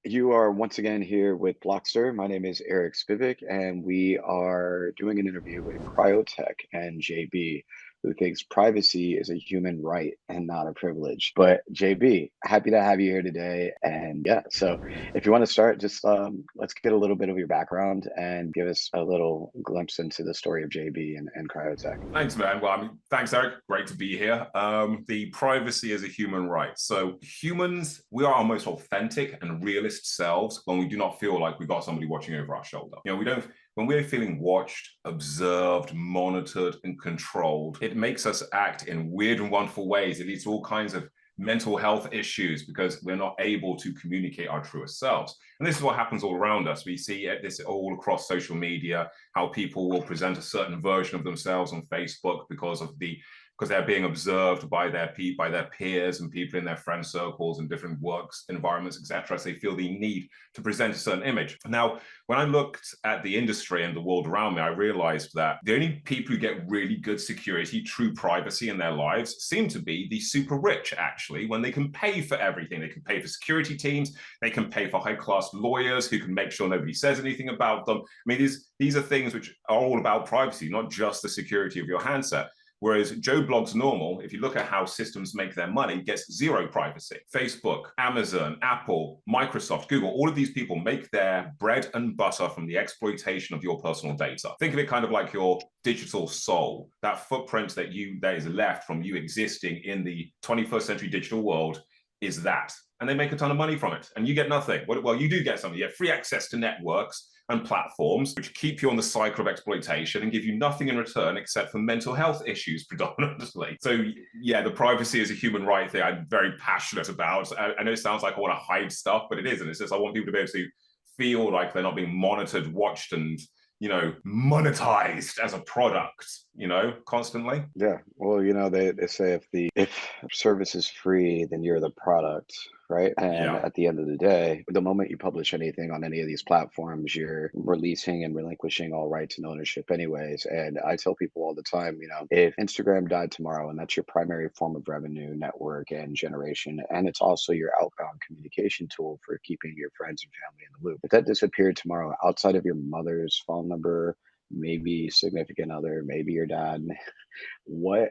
You are once again here with Blockster. My name is Eric Spivak, and we are doing an interview with Cryotech and JB, who thinks privacy is a human right and not a privilege. But JB, happy to have you here today. And yeah, so if you want to start, just let's get a little bit of your background and give us a little glimpse into the story of JB and Cryotech. Thanks, man. Well, thanks, Eric. Great to be here. The privacy is a human right. So humans, we are our most authentic and realist selves when we do not feel like we've got somebody watching over our shoulder. We don't, when we're feeling watched, observed, monitored, and controlled, it makes us act in weird and wonderful ways. It leads to all kinds of mental health issues because we're not able to communicate our truest selves. And this is what happens all around us. We see this all across social media, how people will present a certain version of themselves on Facebook because they're being observed by their peers and people in their friend circles and different works environments, etc. So they feel the need to present a certain image. Now, when I looked at the industry and the world around me, I realized that the only people who get really good security, true privacy in their lives seem to be the super rich, actually, when they can pay for everything. They can pay for security teams, they can pay for high-class lawyers who can make sure nobody says anything about them. I mean, these are things which are all about privacy, not just the security of your handset. Whereas Joe Bloggs Normal, if you look at how systems make their money, gets zero privacy. Facebook, Amazon, Apple, Microsoft, Google, all of these people make their bread and butter from the exploitation of your personal data. Think of it kind of like your digital soul, that footprint that is left from you existing in the 21st century digital world is that. And they make a ton of money from it. And you get nothing. Well, you do get something. You get free access to networks and platforms which keep you on the cycle of exploitation and give you nothing in return except for mental health issues predominantly. So yeah, the privacy is a human right thing I'm very passionate about. I know it sounds like I want to hide stuff, but it isn't. It's just I want people to be able to feel like they're not being monitored, watched, and monetized as a product, constantly. Yeah, well, they say if service is free, then you're the product, right? And Yeah. at the end of the day, the moment you publish anything on any of these platforms, you're releasing and relinquishing all rights and ownership anyways. And I tell people all the time, if Instagram died tomorrow and that's your primary form of revenue, network, and generation, and it's also your outbound communication tool for keeping your friends and family in the loop, if that disappeared tomorrow outside of your mother's phone number, maybe significant other, maybe your dad, what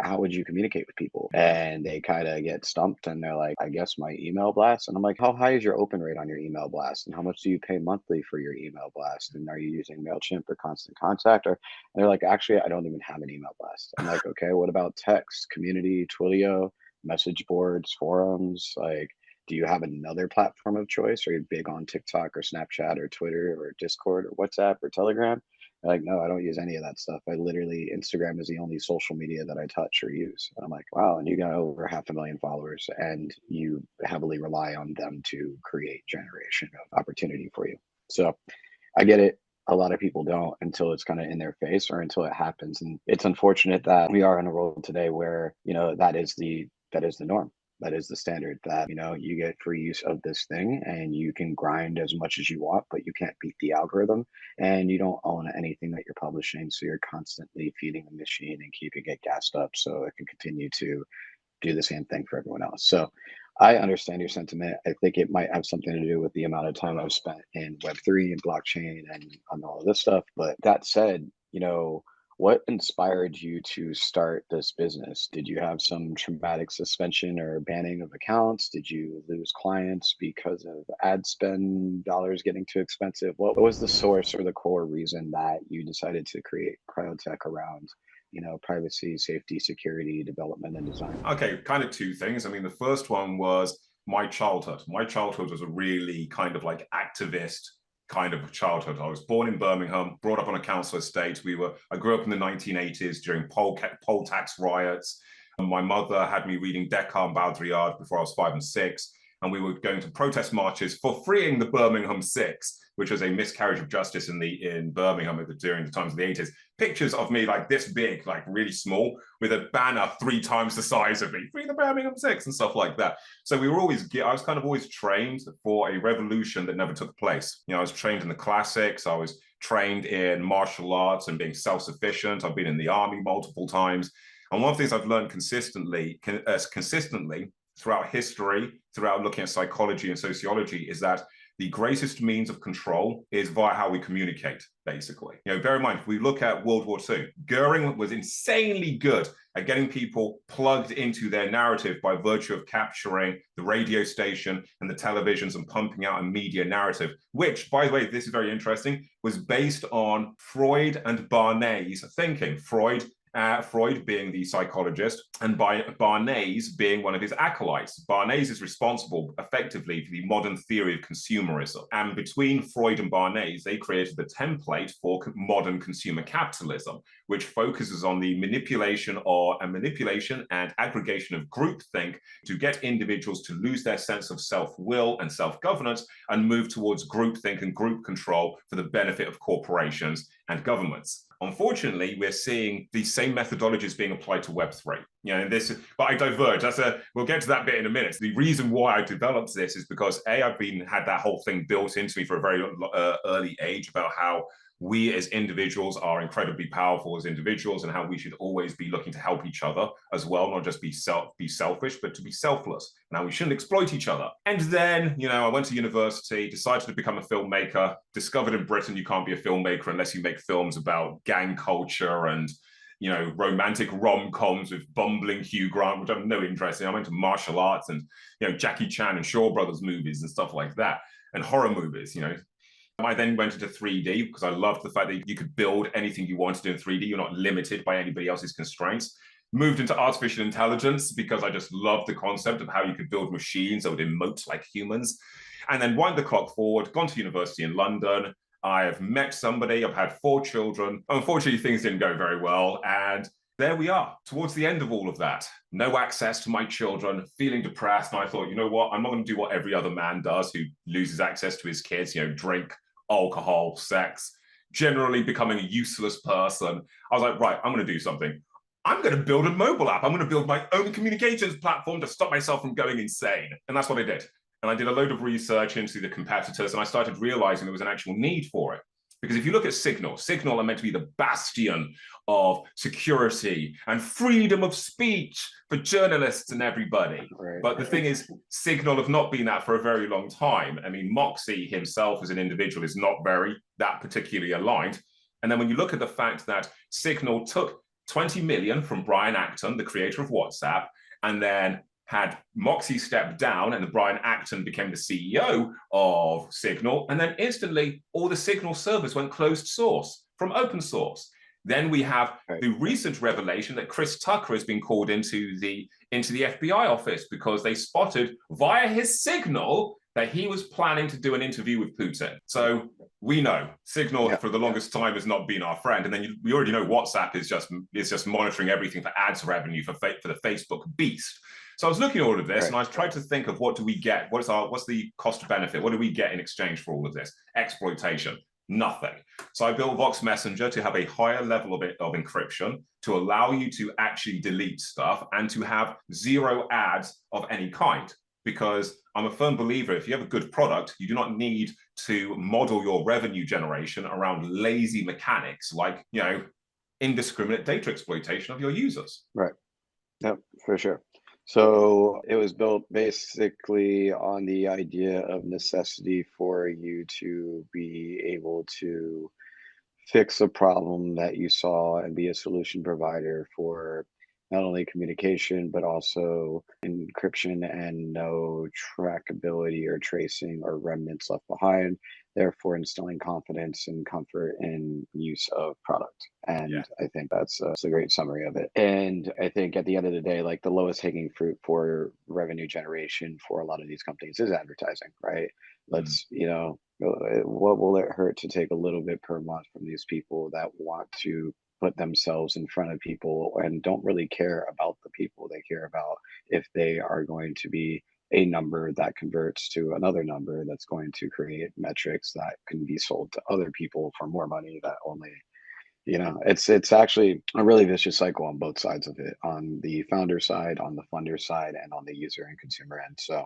how would you communicate with people? Yeah. And they kind of get stumped and they're like, I guess my email blast. And I'm like, how high is your open rate on your email blast? And how much do you pay monthly for your email blast? And are you using MailChimp or Constant Contact? Or and they're like, actually, I don't even have an email blast. I'm like, okay, what about text, community, Twilio, message boards, forums? Like, do you have another platform of choice? Are you big on TikTok or Snapchat or Twitter or Discord or WhatsApp or Telegram? They're like, no, I don't use any of that stuff. I literally, Instagram is the only social media that I touch or use. And I'm like, wow, and you got over 500,000 followers and you heavily rely on them to create generation of opportunity for you. So I get it. A lot of people don't until it's kind of in their face or until it happens. And it's unfortunate that we are in a world today where, that is the norm. That is the standard that, you get free use of this thing and you can grind as much as you want, but you can't beat the algorithm and you don't own anything that you're publishing. So you're constantly feeding the machine and keeping it gassed up so it can continue to do the same thing for everyone else. So I understand your sentiment. I think it might have something to do with the amount of time I've spent in Web3 and blockchain and on all of this stuff. But that said, what inspired you to start this business? Did you have some traumatic suspension or banning of accounts? Did you lose clients because of ad spend dollars getting too expensive? What was the source or the core reason that you decided to create Cryotech around, privacy, safety, security, development, and design? Okay, kind of two things. I mean, the first one was my childhood. My childhood was a really kind of like activist kind of childhood. I was born in Birmingham, brought up on a council estate. I grew up in the 1980s during poll tax riots. And my mother had me reading Descartes and Baudrillard before I was 5 and 6. And we were going to protest marches for freeing the Birmingham Six, which was a miscarriage of justice in Birmingham during the times of the 80s. Pictures of me like this big, like really small, with a banner 3 times the size of me, free the Birmingham Six and stuff like that. So I was kind of always trained for a revolution that never took place. I was trained in the classics. I was trained in martial arts and being self-sufficient. I've been in the army multiple times. And one of the things I've learned consistently throughout history, throughout looking at psychology and sociology, is that the greatest means of control is via how we communicate, basically. Bear in mind, if we look at World War II, Goering was insanely good at getting people plugged into their narrative by virtue of capturing the radio station and the televisions and pumping out a media narrative, which, by the way, this is very interesting, was based on Freud and Barnet's thinking. Freud being the psychologist, and Barnes being one of his acolytes. Barnes is responsible effectively for the modern theory of consumerism. And between Freud and Barnes, they created the template for modern consumer capitalism, which focuses on the manipulation and aggregation of groupthink to get individuals to lose their sense of self-will and self-governance and move towards groupthink and group control for the benefit of corporations and governments. Unfortunately, we're seeing these same methodologies being applied to Web3. But I diverge. We'll get to that bit in a minute. The reason why I developed this is because I've had that whole thing built into me for a very early age about how we as individuals are incredibly powerful as individuals and how we should always be looking to help each other as well, not just be selfish, but to be selfless. Now, we shouldn't exploit each other. And then, I went to university, decided to become a filmmaker, discovered in Britain you can't be a filmmaker unless you make films about gang culture and romantic rom-coms with bumbling Hugh Grant, which I'm no interest in. I'm into martial arts and, Jackie Chan and Shaw Brothers movies and stuff like that, and horror movies, I then went into 3D because I loved the fact that you could build anything you wanted in 3D. You're not limited by anybody else's constraints. Moved into artificial intelligence because I just loved the concept of how you could build machines that would emote like humans. And then wind the clock forward, gone to university in London. I have met somebody, I've had 4 children. Unfortunately, things didn't go very well. And there we are, towards the end of all of that. No access to my children, feeling depressed. And I thought, you know what? I'm not going to do what every other man does who loses access to his kids, drink, alcohol, sex, generally becoming a useless person. I was like, right, I'm going to do something. I'm going to build a mobile app. I'm going to build my own communications platform to stop myself from going insane. And that's what I did. And I did a load of research into the competitors, and I started realizing there was an actual need for it. Because if you look at Signal are meant to be the bastion of security and freedom of speech for journalists and everybody. Right. But the thing is, Signal have not been that for a very long time. I mean, Moxie himself as an individual is not that particularly aligned. And then when you look at the fact that Signal took 20 million from Brian Acton, the creator of WhatsApp, and then had Moxie step down and Brian Acton became the CEO of Signal, and then instantly all the Signal servers went closed source from open source. Then we have the recent revelation that Chris Tucker has been called into the FBI office because they spotted via his Signal that he was planning to do an interview with Putin. So we know Signal for the longest time has not been our friend. And then we already know WhatsApp is just monitoring everything for ads revenue for the Facebook beast. So I was looking at all of this and I tried to think of what do we get? What's the cost benefit? What do we get in exchange for all of this? Exploitation. Nothing. So I built Vox Messenger to have a higher level of encryption to allow you to actually delete stuff and to have 0 ads of any kind. Because I'm a firm believer, if you have a good product, you do not need to model your revenue generation around lazy mechanics like, indiscriminate data exploitation of your users. Right. Yep, for sure. So it was built basically on the idea of necessity for you to be able to fix a problem that you saw and be a solution provider for not only communication, but also encryption and no trackability or tracing or remnants left behind, therefore instilling confidence and comfort in use of product. And I think that's a great summary of it. And I think at the end of the day, like the lowest hanging fruit for revenue generation for a lot of these companies is advertising, right? Let's, what will it hurt to take a little bit per month from these people that want to put themselves in front of people and don't really care about the people. They care about if they are going to be a number that converts to another number that's going to create metrics that can be sold to other people for more money that only, it's actually a really vicious cycle on both sides of it, on the founder side, on the funder side, and on the user and consumer end. So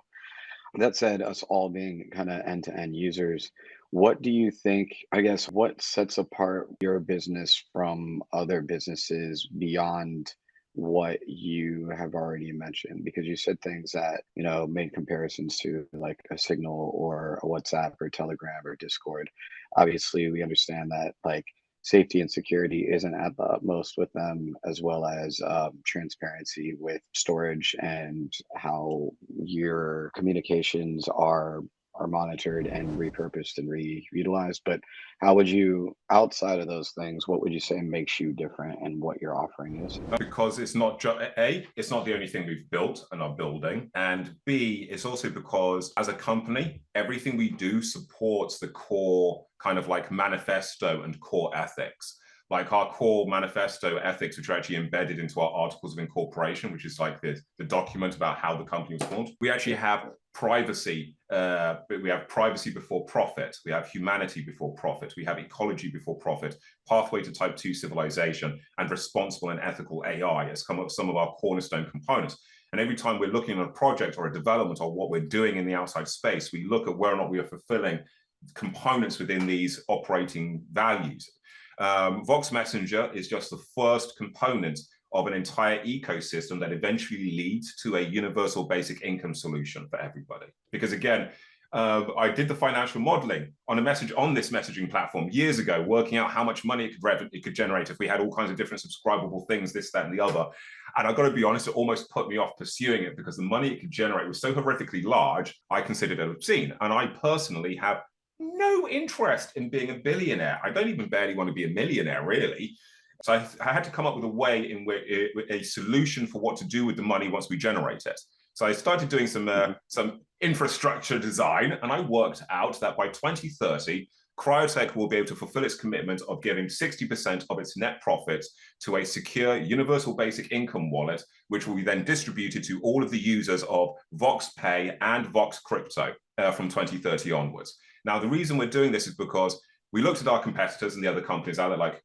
that said, us all being kind of end-to-end users, what do you think, I guess, what sets apart your business from other businesses beyond what you have already mentioned, because you said things that, made comparisons to like a Signal or a WhatsApp or Telegram or Discord. Obviously, we understand that like safety and security isn't at the utmost with them, as well as transparency with storage and how your communications are monitored and repurposed and reutilized. But how would you, outside of those things, what would you say makes you different and what your offering is? Because it's not just A, it's not the only thing we've built and are building. And B, it's also because as a company, everything we do supports the core kind of like manifesto and core ethics. Like our core manifesto ethics, which are actually embedded into our articles of incorporation, which is like the document about how the company was formed. We actually have privacy. We have privacy before profit. We have humanity before profit. We have ecology before profit, pathway to type 2 civilization, and responsible and ethical AI as some of our cornerstone components. And every time we're looking at a project or a development or what we're doing in the outside space, we look at whether or not we are fulfilling components within these operating values. Vox Messenger is just the first component of an entire ecosystem that eventually leads to a universal basic income solution for everybody. Because again, I did the financial modeling on this messaging platform years ago, working out how much money it could generate if we had all kinds of different subscribable things, this, that, and the other. And I've got to be honest, it almost put me off pursuing it because the money it could generate was so horrifically large, I considered it obscene. And I personally have no interest in being a billionaire. I don't even barely want to be a millionaire, really. So I had to come up with a way in which a solution for what to do with the money once we generate it. So I started doing some infrastructure design, and I worked out that by 2030, Cryotech will be able to fulfill its commitment of giving 60% of its net profits to a secure universal basic income wallet, which will be then distributed to all of the users of Vox Pay and Vox Crypto from 2030 onwards. Now, the reason we're doing this is because we looked at our competitors and the other companies out there like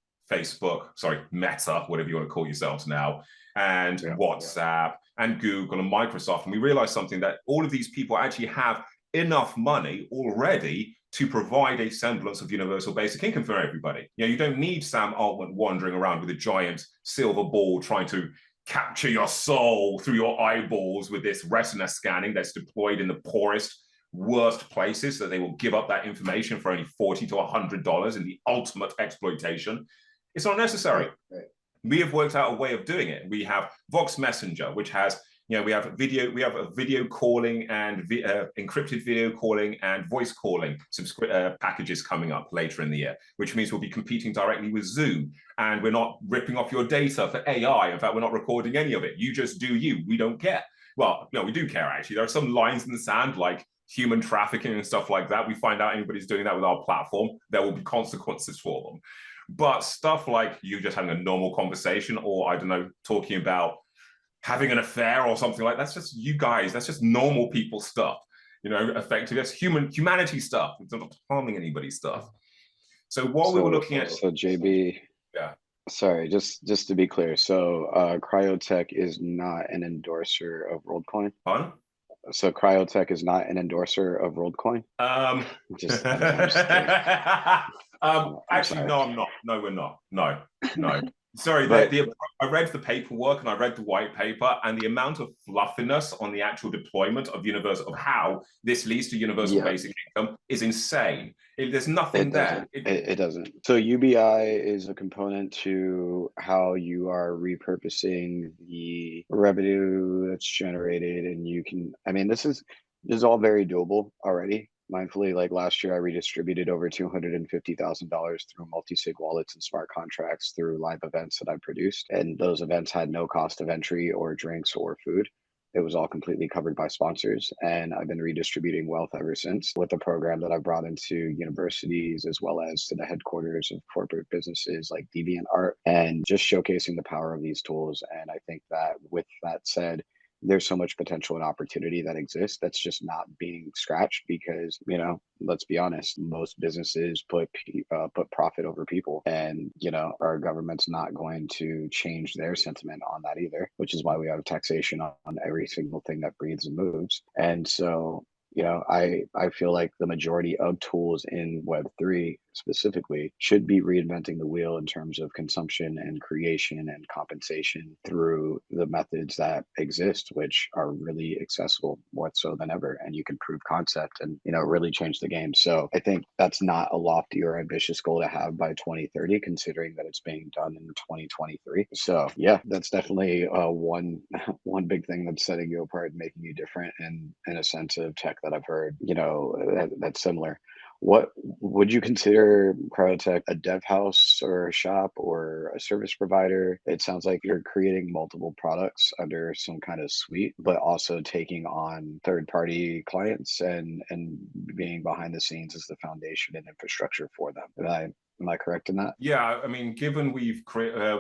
Meta, whatever you want to call yourselves now, and WhatsApp and Google and Microsoft. And we realized something, that all of these people actually have enough money already to provide a semblance of universal basic income for everybody. You don't need Sam Altman wandering around with a giant silver ball trying to capture your soul through your eyeballs with this retina scanning that's deployed in the poorest, worst places, so they will give up that information for only $40 to $100 in the ultimate exploitation. It's not necessary. Right. We have worked out a way of doing it. We have Vox Messenger, which has, we have a video calling and encrypted video calling and voice calling packages coming up later in the year, which means we'll be competing directly with Zoom. And we're not ripping off your data for AI. In fact, we're not recording any of it. You just do you. We don't care. Well, no, we do care, actually. There are some lines in the sand, like human trafficking and stuff like that. We find out anybody's doing that with our platform, there will be consequences for them. But stuff like you just having a normal conversation, or I don't know, talking about having an affair or something like that, that's just you guys, that's just normal people stuff, effective, that's humanity stuff. It's not harming anybody stuff. So what we were looking at. So JB, yeah. Sorry, just to be clear. So Cryotech is not an endorser of Worldcoin. Pardon? So Cryotech is not an endorser of Worldcoin? I'm just actually, no, I'm not. No, we're not. No. Sorry, I read the paperwork and I read the white paper, and the amount of fluffiness on the actual deployment of how this leads to universal basic income is insane. There's nothing there. It doesn't. So UBI is a component to how you are repurposing the revenue that's generated, and you can, this is all very doable already. Mindfully, like last year, I redistributed over $250,000 through multi-sig wallets and smart contracts through live events that I produced. And those events had no cost of entry or drinks or food. It was all completely covered by sponsors. And I've been redistributing wealth ever since with a program that I brought into universities as well as to the headquarters of corporate businesses like DeviantArt, and just showcasing the power of these tools. And I think that with that said, there's so much potential and opportunity that exists that's just not being scratched because, let's be honest, most businesses put profit over people, and, our government's not going to change their sentiment on that either, which is why we have taxation on every single thing that breathes and moves. And so I feel like the majority of tools in Web3 specifically should be reinventing the wheel in terms of consumption and creation and compensation through the methods that exist, which are really accessible more so than ever. And you can prove concept and, really change the game. So I think that's not a lofty or ambitious goal to have by 2030, considering that it's being done in 2023. So yeah, that's definitely one big thing that's setting you apart and making you different and in a sense of tech that I've heard, that's similar. What would you consider Cryotech a dev house or a shop or a service provider? It sounds like you're creating multiple products under some kind of suite, but also taking on third-party clients and being behind the scenes as the foundation and infrastructure for them. Am I correct in that? Yeah, I mean, given we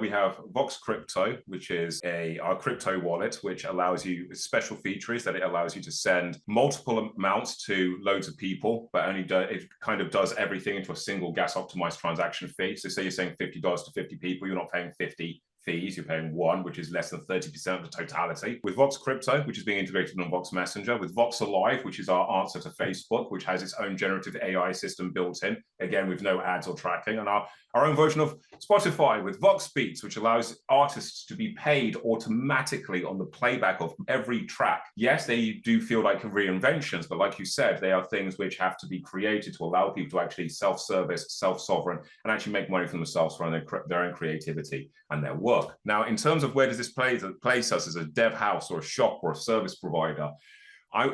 have Vox Crypto, which is our crypto wallet, which allows you special features that it allows you to send multiple amounts to loads of people, but it kind of does everything into a single gas optimized transaction fee. So say you're saying $50 to 50 people, you're not paying 50 fees, you're paying one, which is less than 30% of the totality. With Vox Crypto, which is being integrated on Vox Messenger, with Vox Alive, which is our answer to Facebook, which has its own generative AI system built in, again, with no ads or tracking, and our own version of Spotify with Vox Beats, which allows artists to be paid automatically on the playback of every track. Yes, they do feel like reinventions, but like you said, they are things which have to be created to allow people to actually self-service, self-sovereign, and actually make money for themselves from their own creativity and their work. Now, in terms of where does this place us as a dev house or a shop or a service provider,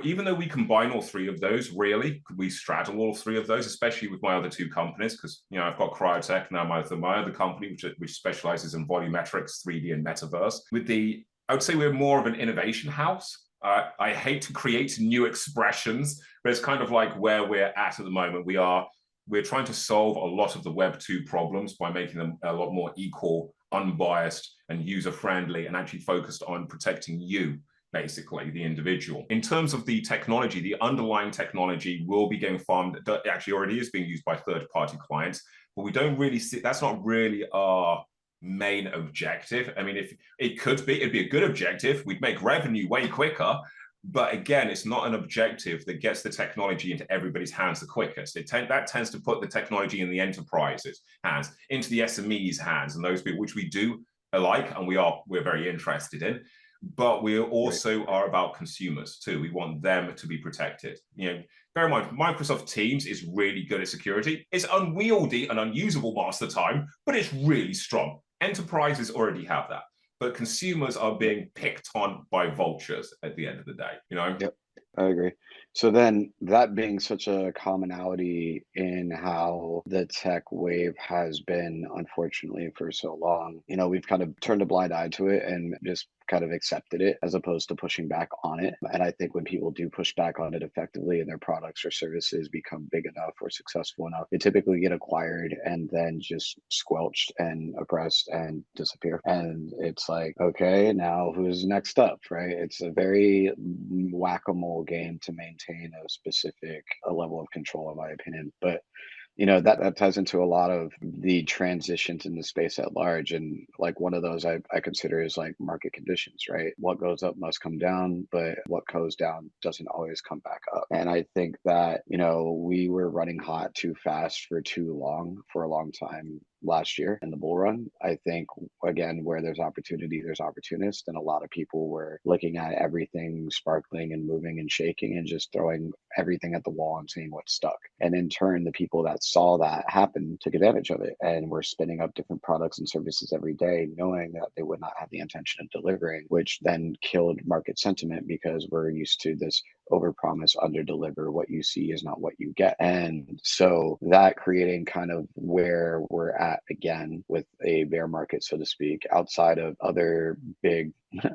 even though we combine all three of those, really, we straddle all three of those, especially with my other two companies, because I've got Cryotech now, my other company, which specializes in volumetrics, 3D, and metaverse. I would say we're more of an innovation house. I hate to create new expressions, but it's kind of like where we're at the moment. We're trying to solve a lot of the Web2 problems by making them a lot more equal, unbiased, and user-friendly, and actually focused on protecting you, basically, the individual. In terms of the technology, the underlying technology will be getting farmed. It actually already is being used by third-party clients, but we don't really see, that's not really our main objective. I mean, if it could be, it'd be a good objective. We'd make revenue way quicker. But again, it's not an objective that gets the technology into everybody's hands the quickest. That tends to put the technology in the enterprises' hands, into the SMEs' hands, and those people, which we do alike, and we're very interested in. But we also are about consumers too. We want them to be protected. Bear in mind, Microsoft Teams is really good at security. It's unwieldy and unusable most of the time, but it's really strong. Enterprises already have that. But consumers are being picked on by vultures at the end of the day, Yep, I agree. So then that being such a commonality in how the tech wave has been, unfortunately, for so long, we've kind of turned a blind eye to it and just kind of accepted it as opposed to pushing back on it. And I think when people do push back on it effectively and their products or services become big enough or successful enough, they typically get acquired and then just squelched and oppressed and disappear. And it's like, okay, now who's next up, right? It's a very whack-a-mole game to maintain a specific level of control, in my opinion. But that ties into a lot of the transitions in the space at large. And like one of those I consider is like market conditions, right? What goes up must come down, but what goes down doesn't always come back up. And I think that, we were running hot too fast for too long for a long time last year in the bull run. I think, again, where there's opportunity, there's opportunists. And a lot of people were looking at everything sparkling and moving and shaking and just throwing everything at the wall and seeing what stuck. And in turn, the people that saw that happen took advantage of it and were spinning up different products and services every day, knowing that they would not have the intention of delivering, which then killed market sentiment because we're used to this overpromise, underdeliver. What you see is not what you get. And so that creating kind of where we're at again with a bear market, so to speak, outside of other big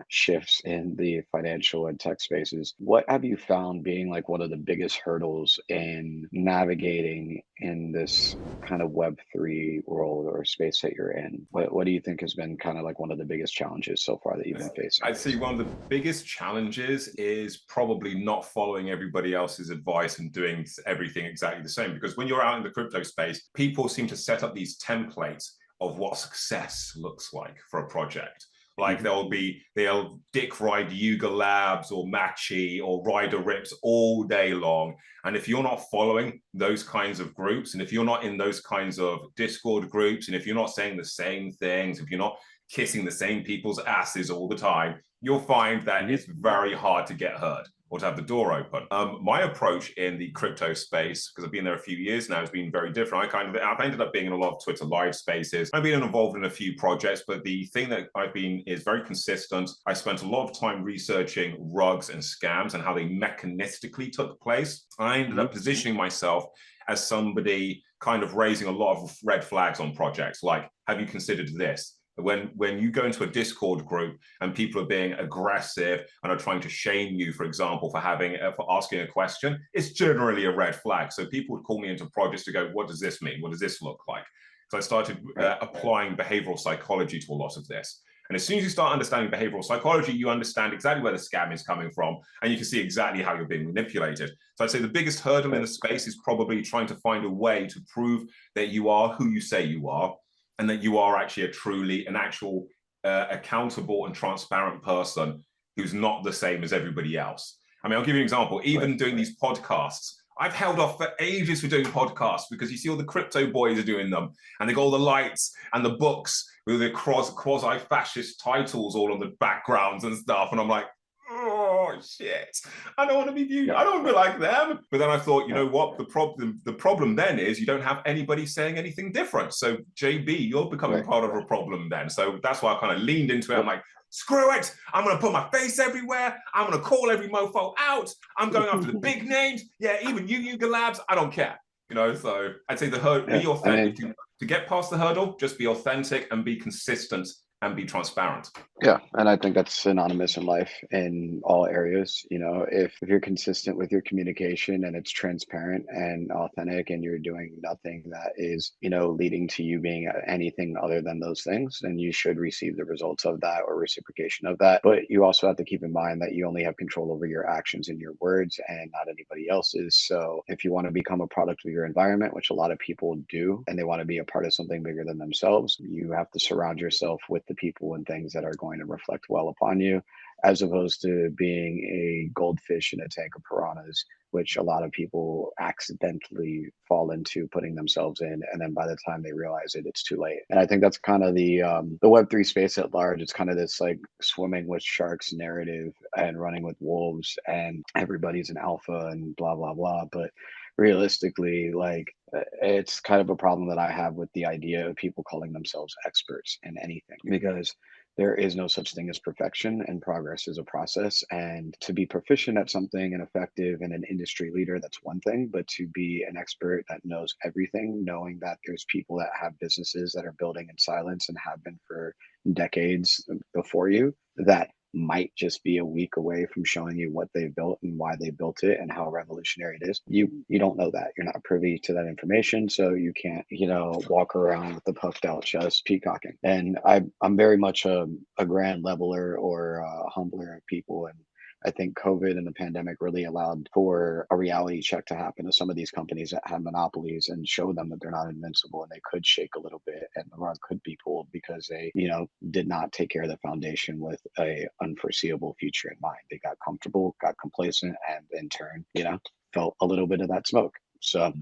shifts in the financial and tech spaces. What have you found being like one of the biggest hurdles in navigating in this kind of Web3 world or space that you're in? What do you think has been kind of like one of the biggest challenges so far that you've been facing? I'd say one of the biggest challenges is probably not following everybody else's advice and doing everything exactly the same. Because when you're out in the crypto space, people seem to set up these templates of what success looks like for a project. Like they'll dick ride Yuga Labs or Machi or Rider Rips all day long. And if you're not following those kinds of groups, and if you're not in those kinds of Discord groups, and if you're not saying the same things, if you're not kissing the same people's asses all the time, you'll find that it's very hard to get heard or to have the door open. My approach in the crypto space, because I've been there a few years now, has been very different. I've ended up being in a lot of Twitter live spaces. I've been involved in a few projects, but the thing that I've been is very consistent. I spent a lot of time researching rugs and scams and how they mechanistically took place. I ended up positioning myself as somebody kind of raising a lot of red flags on projects. Like, have you considered this? When you go into a Discord group and people are being aggressive and are trying to shame you, for example, for asking a question, it's generally a red flag. So people would call me into projects to go, what does this mean? What does this look like? So I started applying behavioral psychology to a lot of this. And as soon as you start understanding behavioral psychology, you understand exactly where the scam is coming from, and you can see exactly how you're being manipulated. So I'd say the biggest hurdle in the space is probably trying to find a way to prove that you are who you say you are, and that you are actually an actual accountable and transparent person who's not the same as everybody else. I mean, I'll give you an example. Even doing these podcasts, I've held off for ages for doing podcasts because you see all the crypto boys are doing them, and they got all the lights and the books with the quasi-fascist titles all on the backgrounds and stuff. And I'm like, oh shit, I don't want to be viewed. I don't want to be like them. But then I thought, you know what? The problem then is you don't have anybody saying anything different. So JB, you're becoming part of a problem then. So that's why I kind of leaned into it. I'm like, screw it. I'm going to put my face everywhere. I'm going to call every mofo out. I'm going after the big names. Yeah, even you, Yuga Labs, I don't care. You know, so I'd say the hurdle, be authentic. To get past the hurdle, just be authentic and be consistent and be transparent. Yeah, and I think that's synonymous in life in all areas. You know, if you're consistent with your communication and it's transparent and authentic, and you're doing nothing that is, you know, leading to you being anything other than those things, then you should receive the results of that or reciprocation of that. But you also have to keep in mind that you only have control over your actions and your words and not anybody else's. So if you want to become a product of your environment, which a lot of people do, and they want to be a part of something bigger than themselves, you have to surround yourself with the people and things that are going to reflect well upon you, as opposed to being a goldfish in a tank of piranhas, which a lot of people accidentally fall into putting themselves in, and then by the time they realize it, it's too late. And I think that's kind of the Web3 space at large. It's kind of this like swimming with sharks narrative and running with wolves, and everybody's an alpha and blah blah blah. But realistically, like, it's kind of a problem that I have with the idea of people calling themselves experts in anything, because there is no such thing as perfection, and progress is a process. And to be proficient at something and effective and an industry leader, that's one thing. But to be an expert that knows everything, knowing that there's people that have businesses that are building in silence and have been for decades before you, that might just be a week away from showing you what they built and why they built it and how revolutionary it is. You don't know that. You're not privy to that information, so you can't, you know, walk around with the puffed out chest peacocking. And I'm very much a grand leveler or a humbler of people, and I think COVID and the pandemic really allowed for a reality check to happen to some of these companies that have monopolies, and show them that they're not invincible and they could shake a little bit and the rug could be pulled because they, you know, did not take care of the foundation with a unforeseeable future in mind. They got comfortable, got complacent, and in turn, you know, felt a little bit of that smoke. So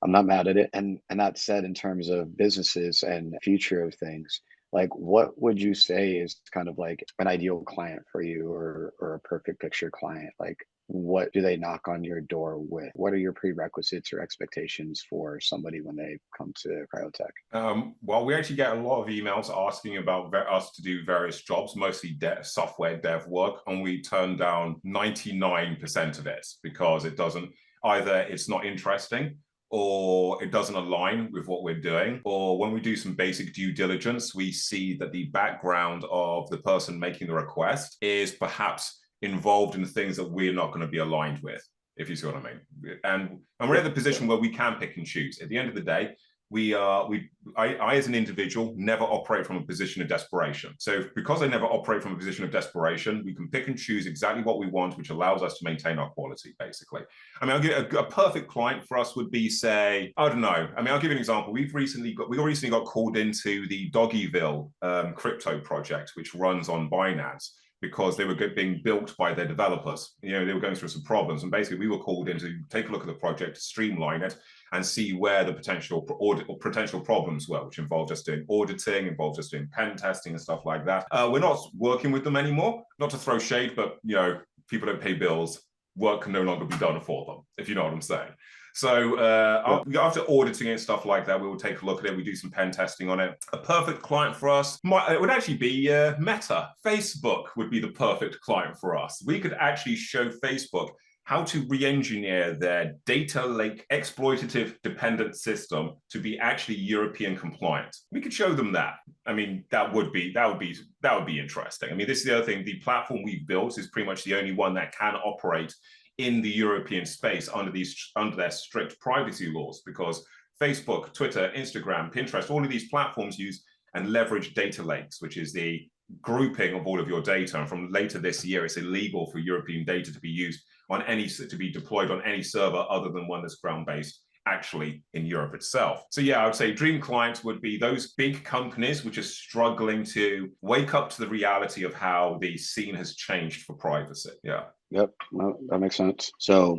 I'm not mad at it. And that said, in terms of businesses and future of things, like, what would you say is kind of like an ideal client for you, or a perfect picture client? Like, what do they knock on your door with? What are your prerequisites or expectations for somebody when they come to Cryotech? Well, we actually get a lot of emails asking about us to do various jobs, mostly software dev work, and we turn down 99% of it because it doesn't, either it's not interesting, or it doesn't align with what we're doing, or when we do some basic due diligence, we see that the background of the person making the request is perhaps involved in things that we're not going to be aligned with, if you see what I mean. And we're in the position where we can pick and choose. At the end of the day, I as an individual never operate from a position of desperation. So because I never operate from a position of desperation, we can pick and choose exactly what we want, which allows us to maintain our quality, basically. I mean, I'll give a perfect client for us would be, say, I don't know. I mean, I'll give you an example. We recently got called into the Doggyville crypto project, which runs on Binance, because they were being built by their developers. You know, they were going through some problems, and basically we were called in to take a look at the project, to streamline it, and see where the potential problems were, which involved us doing auditing, involved us doing pen testing and stuff like that. We're not working with them anymore, not to throw shade, but, you know, people don't pay bills. Work can no longer be done for them, if you know what I'm saying. So after auditing and stuff like that, we will take a look at it. We do some pen testing on it. A perfect client for us, it would actually be Meta. Facebook would be the perfect client for us. We could actually show Facebook how to re-engineer their data lake exploitative dependent system to be actually European compliant. We could show them that. I mean, that would be interesting. I mean, this is the other thing. The platform we've built is pretty much the only one that can operate in the European space under their strict privacy laws, because Facebook, Twitter, Instagram, Pinterest, all of these platforms use and leverage data lakes, which is the grouping of all of your data. And from later this year, it's illegal for European data to be used to be deployed on any server other than one that's ground-based actually in Europe itself. So yeah, I would say dream clients would be those big companies which are struggling to wake up to the reality of how the scene has changed for privacy. Yeah. Yep, no, that makes sense. So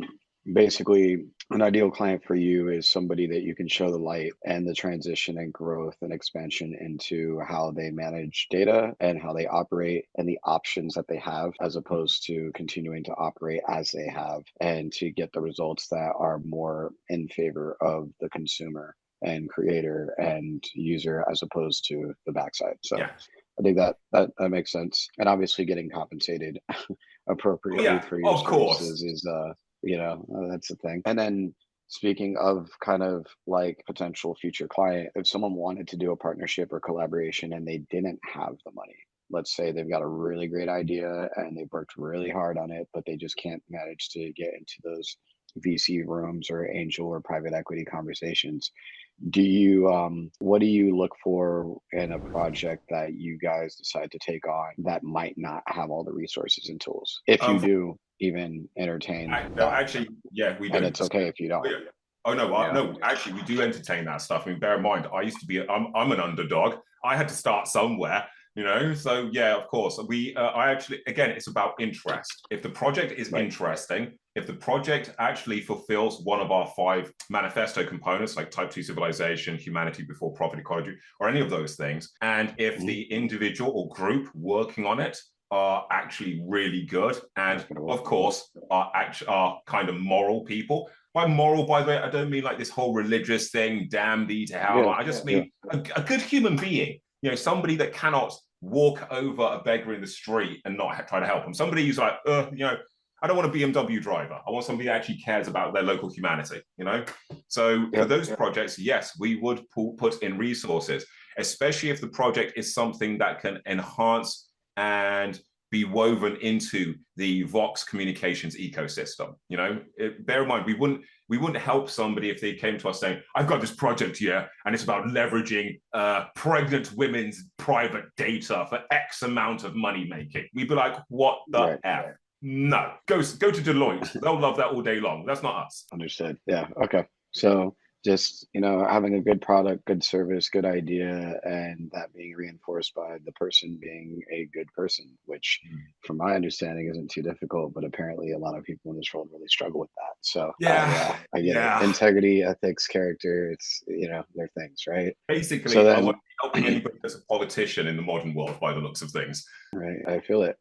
basically, an ideal client for you is somebody that you can show the light and the transition and growth and expansion into how they manage data and how they operate and the options that they have, as opposed to continuing to operate as they have, and to get the results that are more in favor of the consumer and creator and user, as opposed to the backside. So yeah. I think that makes sense. And obviously getting compensated appropriately for your services is you know, that's the thing. And then speaking of kind of like potential future client, if someone wanted to do a partnership or collaboration and they didn't have the money, let's say they've got a really great idea and they've worked really hard on it, but they just can't manage to get into those VC rooms or angel or private equity conversations. Do you what do you look for in a project that you guys decide to take on that might not have all the resources and tools? If you do even entertain actually, yeah, we do. And it's okay if you don't. Oh no, no, actually we do entertain that stuff. I mean, bear in mind, I used to be I'm an underdog. I had to start somewhere, you know. So yeah, of course. I actually, again, it's about interest. If the project is interesting, if the project actually fulfills one of our 5 manifesto components, like type 2 civilization, humanity before profit, ecology, or any of those things, and if the individual or group working on it are actually really good, and of course are kind of moral people. By moral, by the way, I don't mean like this whole religious thing, damn thee to hell. I just mean a good human being, you know, somebody that cannot walk over a beggar in the street and not try to help him. Somebody who's like, you know, I don't want a BMW driver. I want somebody that actually cares about their local humanity, you know? So for those projects, yes, we would put in resources, especially if the project is something that can enhance and be woven into the Vox communications ecosystem. You know, bear in mind, we wouldn't help somebody if they came to us saying, I've got this project here and it's about leveraging pregnant women's private data for X amount of money making. We'd be like, what the F? No, go to Deloitte. They'll love that all day long. That's not us. Understood. Yeah. Okay. So just, you know, having a good product, good service, good idea, and that being reinforced by the person being a good person, which from my understanding isn't too difficult, but apparently a lot of people in this world really struggle with that. So I get it. Integrity, ethics, character, it's, you know, they're things, right? Basically, so then, I want to be helping anybody that's a politician in the modern world by the looks of things. Right. I feel it.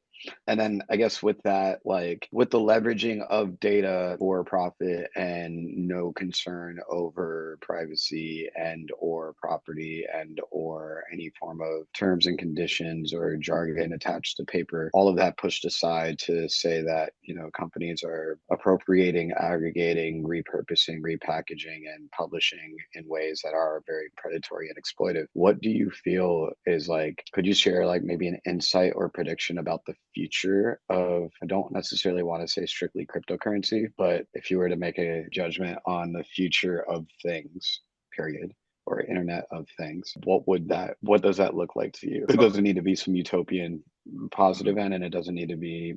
And then I guess with that, like with the leveraging of data for profit and no concern over privacy and or property and or any form of terms and conditions or jargon attached to paper, all of that pushed aside to say that, you know, companies are appropriating, aggregating, repurposing, repackaging, and publishing in ways that are very predatory and exploitive. What do you feel is like, could you share like maybe an insight or prediction about the future of, I don't necessarily want to say strictly cryptocurrency, but if you were to make a judgment on the future of things, period, or Internet of Things, what does that look like to you? It doesn't need to be some utopian positive end, and it doesn't need to be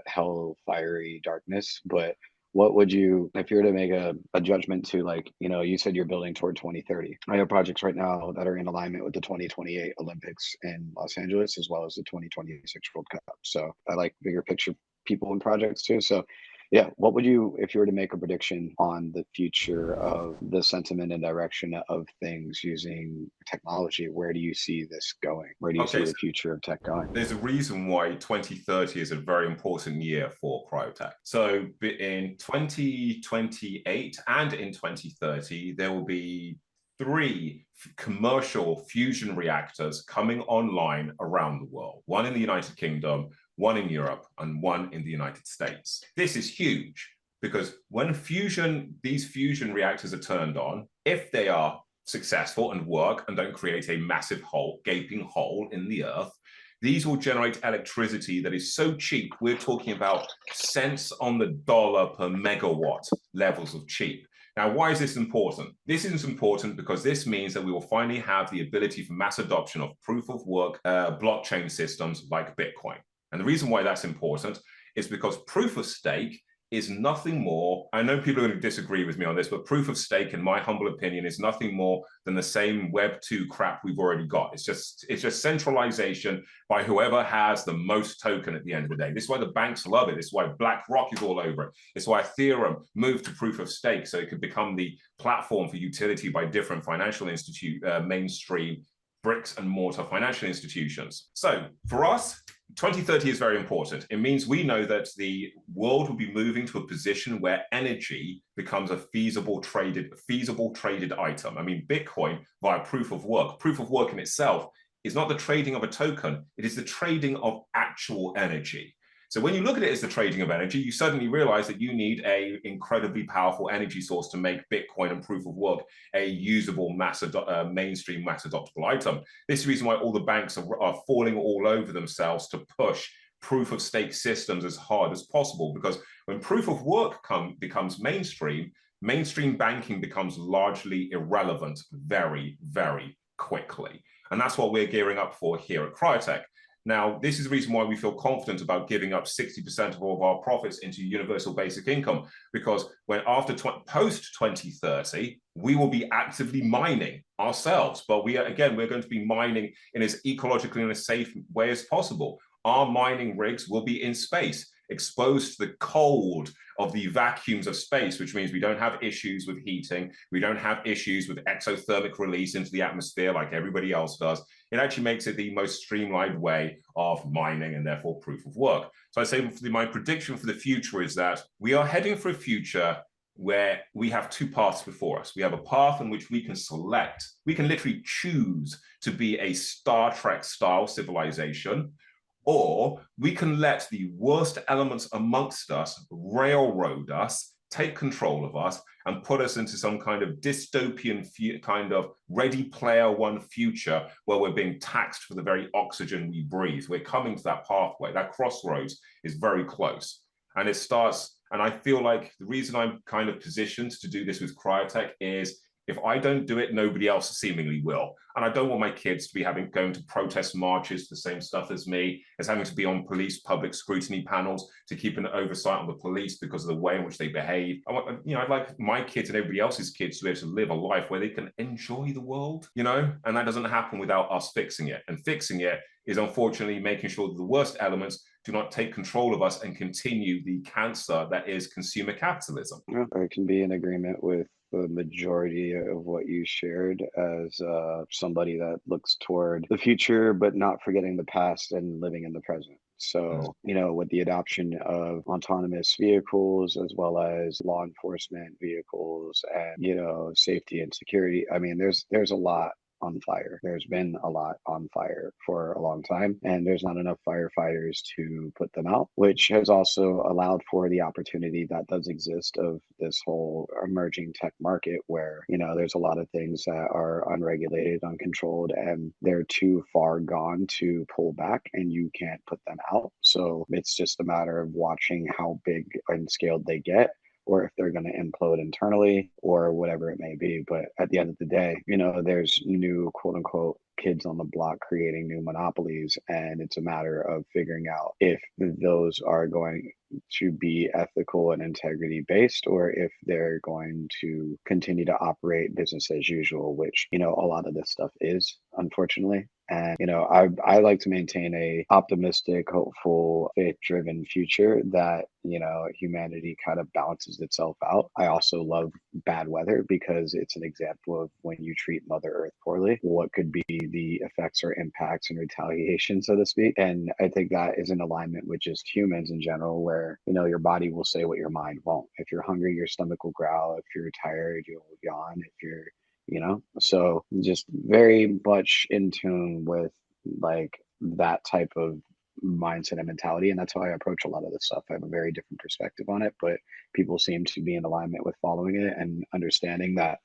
hell fiery darkness, but what would you, if you were to make a judgment to, like, you said you're building toward 2030. I have projects right now that are in alignment with the 2028 Olympics in Los Angeles, as well as the 2026 World Cup. So I like bigger picture people and projects too. So yeah, what would you, if you were to make a prediction on the future of the sentiment and direction of things using technology, where do you see this going? Where do you see Okay, the future of tech going? there's a reason why 2030 is a very important year for Cryotech. So in 2028 and in 2030, there will be 3 commercial fusion reactors coming online around the world. One in the United Kingdom, one in Europe, and one in the United States. This is huge because when these fusion reactors are turned on, if they are successful and work and don't create a massive gaping hole in the earth, these will generate electricity that is so cheap, we're talking about cents on the dollar per megawatt levels of cheap. Now, why is this important? This is important because this means that we will finally have the ability for mass adoption of proof of work blockchain systems like Bitcoin. And the reason why that's important is because proof of stake is nothing more. I know people are going to disagree with me on this, but proof of stake, in my humble opinion, is nothing more than the same Web2 crap we've already got. It's just centralization by whoever has the most token at the end of the day. This is why the banks love it. This is why BlackRock is all over it. It's why Ethereum moved to proof of stake, so it could become the platform for utility by different financial mainstream bricks and mortar financial institutions. So for us, 2030 is very important. It means we know that the world will be moving to a position where energy becomes a feasible traded item. I mean, Bitcoin via proof of work in itself is not the trading of a token, it is the trading of actual energy. So when you look at it as the trading of energy, you suddenly realize that you need an incredibly powerful energy source to make Bitcoin and proof of work a usable mainstream mass adoptable item. This is the reason why all the banks are falling all over themselves to push proof of stake systems as hard as possible, because when proof of work becomes mainstream banking becomes largely irrelevant very, very quickly. And that's what we're gearing up for here at Cryotech. Now, this is the reason why we feel confident about giving up 60% of all of our profits into universal basic income, because post 2030, we will be actively mining ourselves. But we're going to be mining in as ecologically and as safe way as possible. Our mining rigs will be in space, exposed to the cold of the vacuums of space, which means we don't have issues with heating. We don't have issues with exothermic release into the atmosphere like everybody else does. It actually makes it the most streamlined way of mining and therefore proof of work. So I say my prediction for the future is that we are heading for a future where we have 2 paths before us. We have a path in which we can select, we can literally choose to be a Star Trek style civilization, or we can let the worst elements amongst us railroad us, take control of us, and put us into some kind of dystopian kind of Ready Player One future where we're being taxed for the very oxygen we breathe. We're coming to that pathway. That crossroads is very close. And it starts, and I feel like the reason I'm kind of positioned to do this with Cryotech is if I don't do it, nobody else seemingly will. And I don't want my kids to be going to protest marches, the same stuff as me, as having to be on police public scrutiny panels to keep an oversight on the police because of the way in which they behave. I'd like my kids and everybody else's kids to be able to live a life where they can enjoy the world, and that doesn't happen without us fixing it. And fixing it is unfortunately making sure that the worst elements do not take control of us and continue the cancer that is consumer capitalism. Yeah, I can be in agreement with the majority of what you shared as somebody that looks toward the future, but not forgetting the past and living in the present. So, with the adoption of autonomous vehicles as well as law enforcement vehicles and, safety and security, I mean, there's a lot on fire. There's been a lot on fire for a long time, and there's not enough firefighters to put them out, which has also allowed for the opportunity that does exist of this whole emerging tech market where, there's a lot of things that are unregulated, uncontrolled, and they're too far gone to pull back and you can't put them out. So it's just a matter of watching how big and scaled they get or if they're going to implode internally or whatever it may be. But at the end of the day, there's new quote unquote kids on the block creating new monopolies, and it's a matter of figuring out if those are going to be ethical and integrity based, or if they're going to continue to operate business as usual, which a lot of this stuff is, unfortunately. And I like to maintain a optimistic, hopeful, faith-driven future that humanity kind of balances itself out. I also love bad weather because it's an example of when you treat Mother Earth poorly, what could be the effects or impacts and retaliation, so to speak. And I think that is in alignment with just humans in general, where your body will say what your mind won't. If you're hungry, your stomach will growl. If you're tired, you'll yawn. If you're so just very much in tune with like that type of mindset and mentality. And that's how I approach a lot of this stuff. I have a very different perspective on it, but people seem to be in alignment with following it and understanding that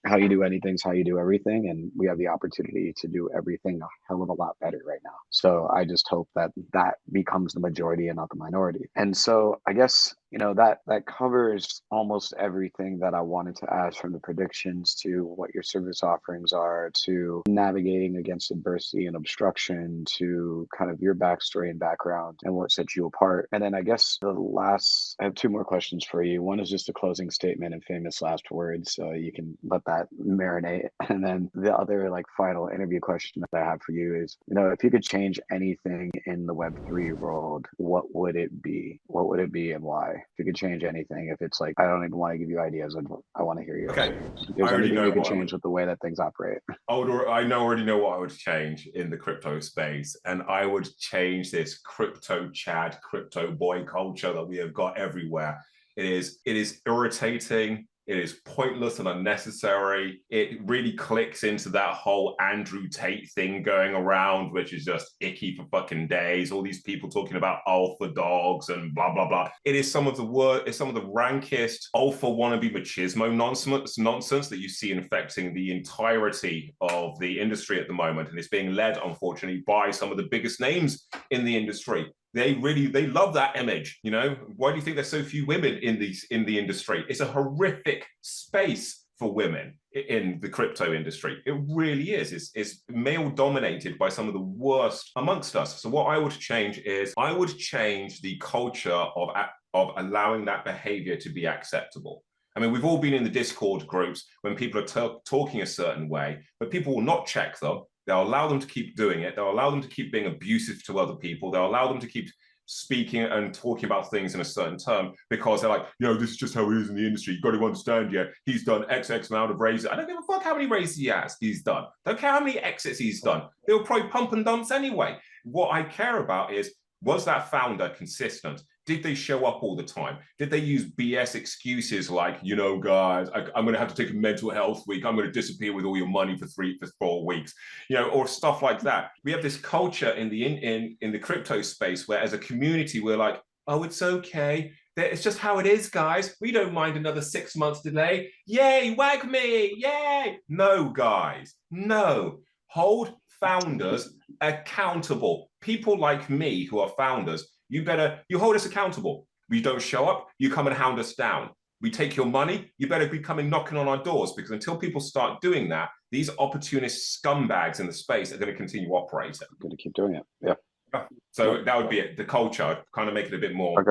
how you do anything is how you do everything, and we have the opportunity to do everything a hell of a lot better right now. So I just hope that that becomes the majority and not the minority. And so I guess that covers almost everything that I wanted to ask, from the predictions to what your service offerings are, to navigating against adversity and obstruction, to kind of your backstory and background and what sets you apart. And then I guess I have two more questions for you. One is just a closing statement and famous last words, so you can let that marinate. And then the other final interview question that I have for you is, if you could change anything in the Web3 world, what would it be? What would it be and why? If you could change anything, if it's I don't even want to give you ideas, I want to hear yours. Okay. If there's anything you could change with the way that things operate. I already know what I would change in the crypto space, and I would change this crypto Chad, crypto boy culture that we have got everywhere. It is irritating. It is pointless and unnecessary. It really clicks into that whole Andrew Tate thing going around, which is just icky for fucking days. All these people talking about alpha dogs and blah, blah, blah. It is some of the rankest alpha wannabe machismo nonsense that you see infecting the entirety of the industry at the moment. And it's being led, unfortunately, by some of the biggest names in the industry. They love that image. Why do you think there's so few women in the industry? It's a horrific space for women in the crypto industry. It really is. It's male dominated by some of the worst amongst us. So what I would change is I would change the culture of allowing that behavior to be acceptable. I mean, we've all been in the Discord groups when people are talking a certain way, but people will not check them. They'll allow them to keep doing it. They'll allow them to keep being abusive to other people. They'll allow them to keep speaking and talking about things in a certain term because they're like, this is just how it is in the industry. You've got to understand, he's done X amount of raises. I don't give a fuck how many raises he's done. Don't care how many exits he's done. They'll probably pump and dumps anyway. What I care about is, was that founder consistent? Did they show up all the time? Did they use BS excuses like, guys, I'm going to have to take a mental health week. I'm going to disappear with all your money for 4 weeks, or stuff like that. We have this culture in the crypto space where, as a community, we're like, oh, it's okay. It's just how it is, guys. We don't mind another 6 months delay. Yay, wag me, yay. No, guys, no. Hold founders accountable. People like me who are founders, you hold us accountable. We don't show up, you come and hound us down. We take your money, you better be coming knocking on our doors, because until people start doing that, these opportunist scumbags in the space are going to continue operating. Going to keep doing it. Yeah. So that would be it. The culture, kind of make it a bit more,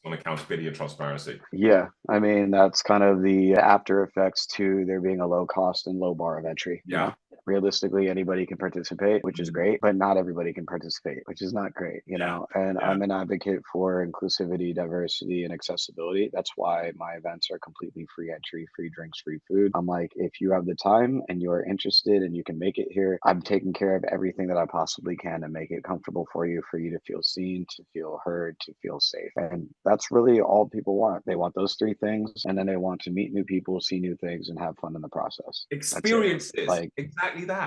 on accountability and transparency. Yeah, I mean, that's kind of the after effects to there being a low cost and low bar of entry. Yeah. Realistically, anybody can participate, which is great, but not everybody can participate, which is not great, and I'm an advocate for inclusivity, diversity, and accessibility. That's why my events are completely free entry, free drinks, free food. I'm like, if you have the time and you're interested and you can make it here, I'm taking care of everything that I possibly can to make it comfortable for you to feel seen, to feel heard, to feel safe. And that's really all people want. They want those three things, and then they want to meet new people, see new things, and have fun in the process. Experiences, exactly that.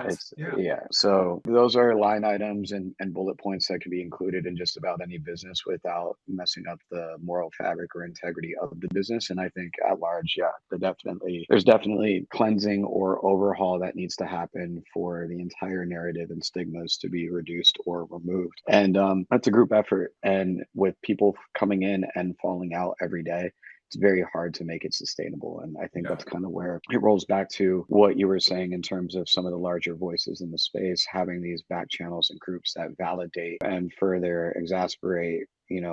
So those are line items and bullet points that can be included in just about any business without messing up the moral fabric or integrity of the business. And I think at large, there's definitely cleansing or overhaul that needs to happen for the entire narrative and stigmas to be reduced or removed. And that's a group effort. And with people coming in and falling out every day, it's very hard to make it sustainable. And I think Yeah. that's kind of where it rolls back to what you were saying in terms of some of the larger voices in the space, having these back channels and groups that validate and further exasperate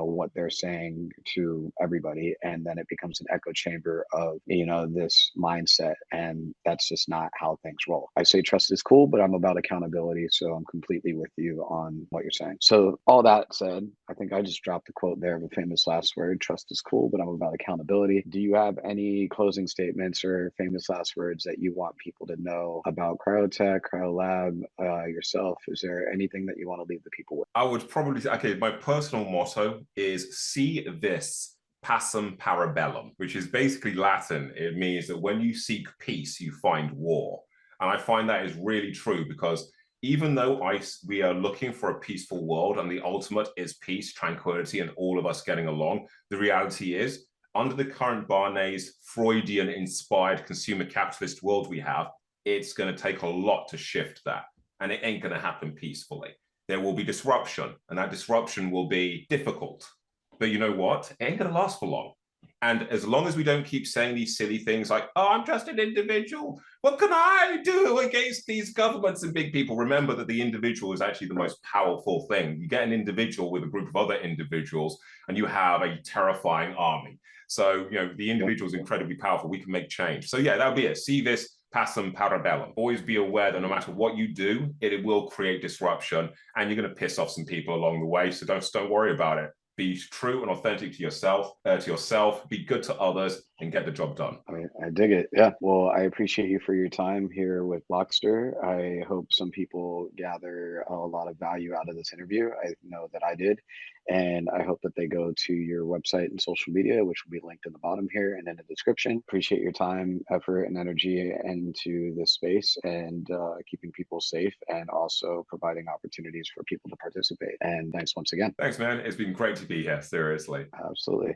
what they're saying to everybody, and then it becomes an echo chamber of this mindset, and that's just not how things roll. I say trust is cool, but I'm about accountability, so I'm completely with you on what you're saying. So all that said, I think I just dropped the quote there of a famous last word: trust is cool, but I'm about accountability. Do you have any closing statements or famous last words that you want people to know about Cryotech, Cryolab, yourself? Is there anything that you want to leave the people with? I would probably say, okay, my personal motto is "Si vis pacem para bellum," which is basically Latin. It means that when you seek peace, you find war. And I find that is really true, because even though we are looking for a peaceful world and the ultimate is peace, tranquility, and all of us getting along, the reality is, under the current Barnese Freudian-inspired consumer capitalist world we have, it's going to take a lot to shift that. And it ain't going to happen peacefully. There will be disruption, and that disruption will be difficult. But you know what? It ain't going to last for long. And as long as we don't keep saying these silly things like, oh, I'm just an individual, what can I do against these governments and big people? Remember that the individual is actually the most powerful thing. You get an individual with a group of other individuals, and you have a terrifying army. So, the individual is incredibly powerful. We can make change. So yeah, that would be it. See this. Pacem para bellum. Always be aware that no matter what you do, it will create disruption, and you're going to piss off some people along the way. So don't worry about it. Be true and authentic to yourself. Be good to others, and get the job done. I dig it. Yeah. Well, I appreciate you for your time here with Blockster. I hope some people gather a lot of value out of this interview. I know that I did. And I hope that they go to your website and social media, which will be linked in the bottom here and in the description. Appreciate your time, effort, and energy into this space, and keeping people safe, and also providing opportunities for people to participate. And thanks once again. Thanks, man. It's been great to be here. Seriously. Absolutely.